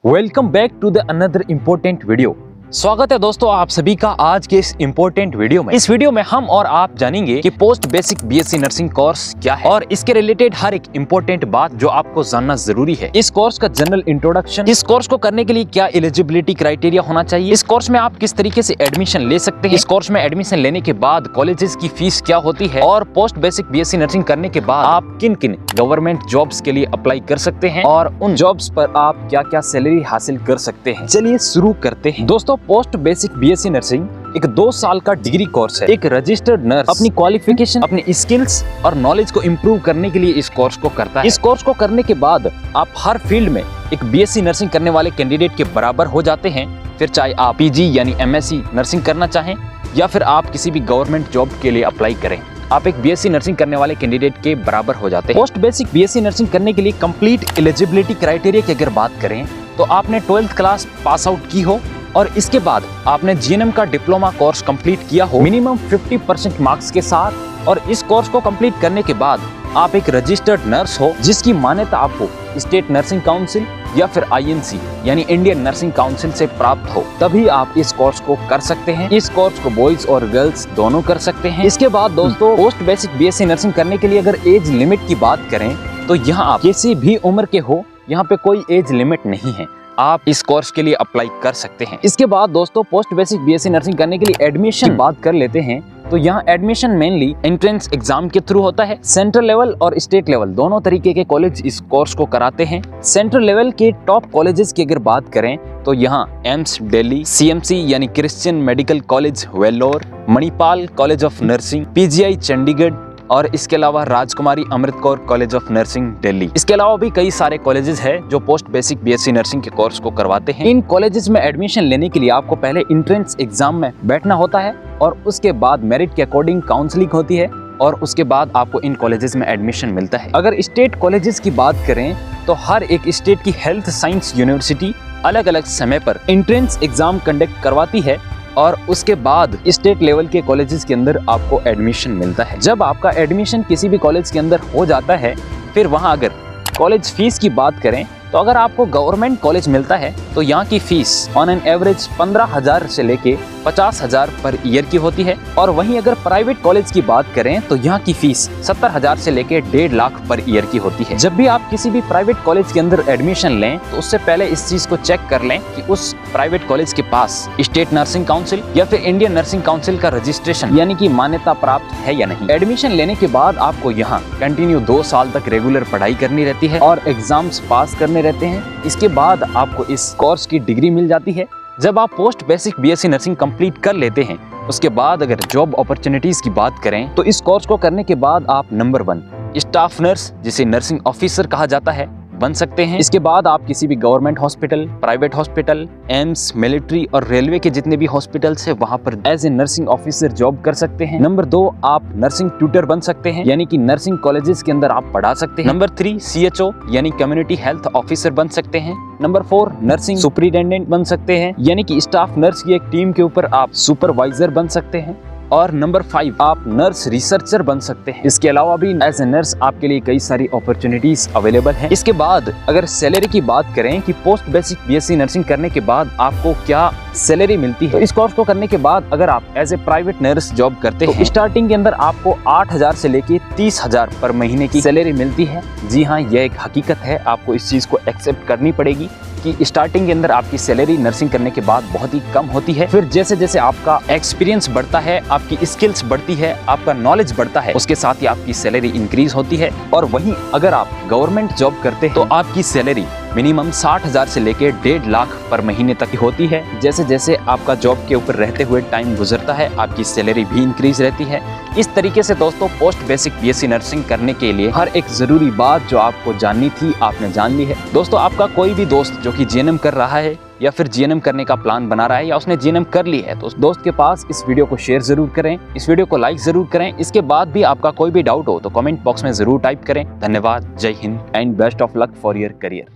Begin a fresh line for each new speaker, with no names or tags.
Welcome back to the another important video. स्वागत है दोस्तों आप सभी का आज के इस इम्पोर्टेंट वीडियो में। इस वीडियो में हम और आप जानेंगे कि post basic BSc nursing course क्या है और इसके रिलेटेड हर एक इम्पोर्टेंट बात जो आपको जानना जरूरी है। इस कोर्स का जनरल इंट्रोडक्शन, इस कोर्स को करने के लिए क्या एलिजिबिलिटी क्राइटेरिया होना चाहिए, इस कोर्स में आप किस तरीके से एडमिशन ले सकते हैं, इस कोर्स में एडमिशन लेने के बाद कॉलेजेस की फीस क्या होती है और पोस्ट बेसिक बीएससी नर्सिंग करने के बाद आप किन किन गवर्नमेंट जॉब्स के लिए अप्लाई कर सकते हैं और उन जॉब्स पर आप क्या क्या सैलरी हासिल कर सकते हैं। चलिए शुरू करते हैं। दोस्तों पोस्ट बेसिक बीएससी नर्सिंग एक 2 साल का डिग्री कोर्स है। एक रजिस्टर्ड नर्स अपनी क्वालिफिकेशन, अपनी स्किल्स और नॉलेज को इम्प्रूव करने के लिए इस कोर्स को करता है। इस कोर्स को करने के बाद आप हर फील्ड में एक बीएससी नर्सिंग करने वाले कैंडिडेट के बराबर हो जाते हैं। फिर चाहे आप पीजी यानी एमएससी नर्सिंग करना चाहें या फिर आप किसी भी गवर्नमेंट जॉब के लिए अप्लाई करें, आप एक बीएससी नर्सिंग करने वाले कैंडिडेट के बराबर हो जाते हैं। पोस्ट बेसिक बीएससी नर्सिंग करने के लिए कंप्लीट एलिजिबिलिटी क्राइटेरिया की अगर बात करें तो आपने 12th क्लास पास आउट की हो और इसके बाद आपने जीएनएम का डिप्लोमा कोर्स कंप्लीट किया हो मिनिमम 50% मार्क्स के साथ, और इस कोर्स को कंप्लीट करने के बाद आप एक रजिस्टर्ड नर्स हो जिसकी मान्यता आपको स्टेट नर्सिंग काउंसिल या फिर आईएनसी यानी इंडियन नर्सिंग काउंसिल से प्राप्त हो, तभी आप इस कोर्स को कर सकते हैं। इस कोर्स को बॉयज और गर्ल्स दोनों कर सकते हैं। इसके बाद दोस्तों पोस्ट बेसिक बीएससी नर्सिंग करने के लिए अगर एज लिमिट की बात करें तो यहाँ आप किसी भी उम्र के हो, यहाँ पे कोई एज लिमिट नहीं है, आप इस कोर्स के लिए अप्लाई कर सकते हैं। इसके बाद दोस्तों पोस्ट बेसिक बीएससी नर्सिंग करने के लिए एडमिशन की बात कर लेते हैं तो यहाँ एडमिशन मेनली एंट्रेंस एग्जाम के थ्रू होता है। सेंट्रल लेवल और स्टेट लेवल दोनों तरीके के कॉलेज इस कोर्स को कराते हैं। सेंट्रल लेवल के टॉप कॉलेजेस की अगर बात करें तो यहाँ एम्स दिल्ली, सीएमसी यानी Christian medical college Vellore, Manipal college of nursing, PGI Chandigarh और इसके अलावा Rajkumari Amrit Kaur college of nursing Delhi. इसके अलावा भी कई सारे कॉलेजेस हैं जो पोस्ट बेसिक बीएससी नर्सिंग के कोर्स को करवाते हैं। इन कॉलेजेस में एडमिशन लेने के लिए आपको पहले एंट्रेंस एग्जाम में बैठना होता है और उसके बाद मेरिट के अकॉर्डिंग काउंसलिंग होती है और उसके बाद आपको इन कॉलेजेस में एडमिशन मिलता है। अगर स्टेट कॉलेजेस की बात करें तो हर एक स्टेट की हेल्थ साइंस यूनिवर्सिटी अलग अलग समय पर एंट्रेंस एग्जाम कंडक्ट करवाती है और उसके बाद स्टेट लेवल के कॉलेजेस के अंदर आपको एडमिशन मिलता है। जब आपका एडमिशन किसी भी कॉलेज के अंदर हो जाता है, फिर वहां अगर कॉलेज फीस की बात करें तो अगर आपको गवर्नमेंट कॉलेज मिलता है तो यहाँ की फीस ऑन एन एवरेज 15,000 से लेके 50,000 पर ईयर की होती है, और वहीं अगर प्राइवेट कॉलेज की बात करें तो यहाँ की फीस 70,000 से लेके 1.5 लाख पर ईयर की होती है। जब भी आप किसी भी प्राइवेट कॉलेज के अंदर एडमिशन लें तो उससे पहले इस चीज को चेक कर लें कि उस प्राइवेट कॉलेज के पास स्टेट नर्सिंग काउंसिल या फिर इंडियन नर्सिंग काउंसिल का रजिस्ट्रेशन यानी कि मान्यता प्राप्त है या नहीं। एडमिशन लेने के बाद आपको यहाँ कंटिन्यू 2 साल तक रेगुलर पढ़ाई करनी रहती है और एग्जाम्स पास करने रहते हैं। इसके बाद आपको इस कोर्स की डिग्री मिल जाती है। जब आप post basic BSc nursing complete कर लेते हैं उसके बाद अगर जॉब अपॉर्चुनिटीज की बात करें तो इस कोर्स को करने के बाद आप नंबर 1 स्टाफ नर्स जिसे नर्सिंग ऑफिसर कहा जाता है बन सकते हैं। इसके बाद आप किसी भी government hospital, private hospital, AIIMS, military और रेलवे के जितने भी हॉस्पिटल्स है वहां पर as a nursing officer job कर सकते हैं। नंबर 2 आप नर्सिंग ट्यूटर बन सकते हैं यानी कि नर्सिंग कॉलेजेस के अंदर आप पढ़ा सकते हैं। नंबर 3 CHO यानी कम्युनिटी हेल्थ ऑफिसर बन सकते हैं। नंबर 4 नर्सिंग सुपरिटेंडेंट बन सकते हैं यानी कि स्टाफ नर्स की एक टीम के ऊपर आप सुपरवाइजर बन सकते हैं। और नंबर 5 आप नर्स रिसर्चर बन सकते हैं। इसके अलावा भी एज ए नर्स आपके लिए कई सारी अपॉर्चुनिटीज अवेलेबल हैं। इसके बाद अगर सैलरी की बात करें कि पोस्ट बेसिक बीएससी नर्सिंग करने के बाद आपको क्या सैलरी मिलती है, तो इस कोर्स को करने के बाद अगर आप as a private nurse job करते हैं स्टार्टिंग के अंदर आपको 8,000 से लेके 30,000 पर महीने की सैलरी मिलती है। जी हाँ, यह एक हकीकत है, आपको इस चीज को एक्सेप्ट करनी पड़ेगी कि स्टार्टिंग के अंदर आपकी सैलरी नर्सिंग करने के बाद बहुत ही कम होती है। फिर जैसे जैसे आपका एक्सपीरियंस बढ़ता है, आपकी स्किल्स बढ़ती है, आपका नॉलेज बढ़ता है, उसके साथ ही आपकी सैलरी इंक्रीज होती है। और वहीं अगर आप गवर्नमेंट जॉब करते हैं तो आपकी सैलरी मिनिमम 60,000 से लेके 1.5 लाख पर महीने तक होती है। जैसे जैसे आपका जॉब के ऊपर रहते हुए टाइम गुजरता है आपकी सैलरी भी इंक्रीज रहती है। इस तरीके से दोस्तों पोस्ट बेसिक बीएससी नर्सिंग करने के लिए हर एक जरूरी बात जो आपको जाननी थी आपने जान ली है। दोस्तों आपका कोई भी दोस्त जो कि जीएनएम कर रहा है या फिर जीएनएम करने का प्लान बना रहा है या उसने जीएनएम कर ली है तो उस दोस्त के पास इस वीडियो को शेयर जरूर करें, इस वीडियो को लाइक जरूर करें। इसके बाद भी आपका कोई भी डाउट हो तो कमेंट बॉक्स में जरूर टाइप करें। धन्यवाद, जय Hind and best of luck for your career.